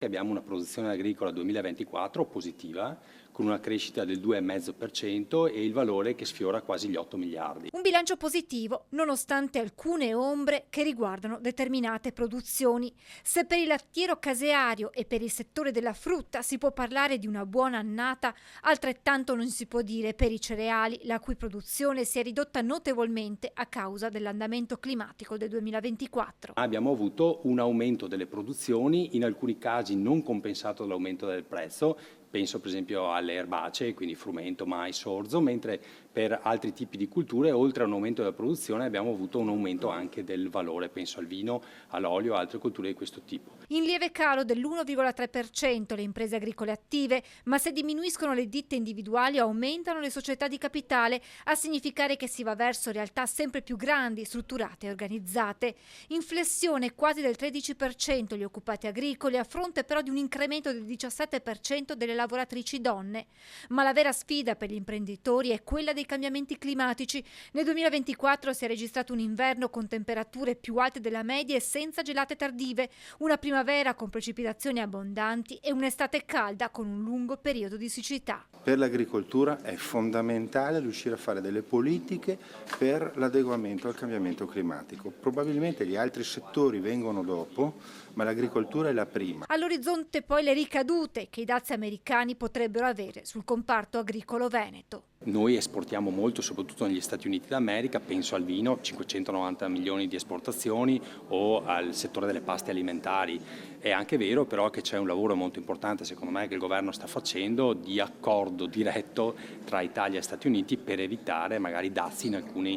Abbiamo una produzione agricola 2024 positiva, con una crescita del 2,5% e il valore che sfiora quasi gli 8 miliardi. Un bilancio positivo, nonostante alcune ombre che riguardano determinate produzioni. Se per il lattiero caseario e per il settore della frutta si può parlare di una buona annata, altrettanto non si può dire per i cereali, la cui produzione si è ridotta notevolmente a causa dell'andamento climatico del 2024. Abbiamo avuto un aumento delle produzioni, in alcuni casi non compensato dall'aumento del prezzo, penso per esempio alle erbacee, quindi frumento, mais, orzo, mentre per altri tipi di culture, oltre a un aumento della produzione, abbiamo avuto un aumento anche del valore, penso al vino, all'olio, altre culture di questo tipo. In lieve calo dell'1,3% le imprese agricole attive, ma se diminuiscono le ditte individuali aumentano le società di capitale, a significare che si va verso realtà sempre più grandi, strutturate e organizzate. In flessione quasi del 13% gli occupati agricoli, a fronte però di un incremento del 17% delle lavoratrici donne. Ma la vera sfida per gli imprenditori è quella dei cambiamenti climatici. Nel 2024 si è registrato un inverno con temperature più alte della media e senza gelate tardive, una primavera con precipitazioni abbondanti e un'estate calda con un lungo periodo di siccità. Per l'agricoltura è fondamentale riuscire a fare delle politiche per l'adeguamento al cambiamento climatico. Probabilmente gli altri settori vengono dopo, ma l'agricoltura è la prima. All'orizzonte poi le ricadute che i dazi americani potrebbero avere sul comparto agricolo veneto. Noi esportiamo molto, soprattutto negli Stati Uniti d'America, penso al vino, 590 milioni di esportazioni, o al settore delle paste alimentari. È anche vero però che c'è un lavoro molto importante, secondo me, che il governo sta facendo di accordo diretto tra Italia e Stati Uniti per evitare magari dazi in alcuni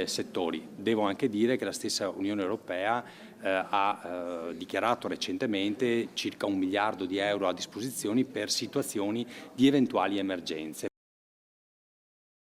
settori. Devo anche dire che la stessa Unione Europea ha dichiarato recentemente circa 1 miliardo di euro a disposizione per situazioni di eventuali emergenze.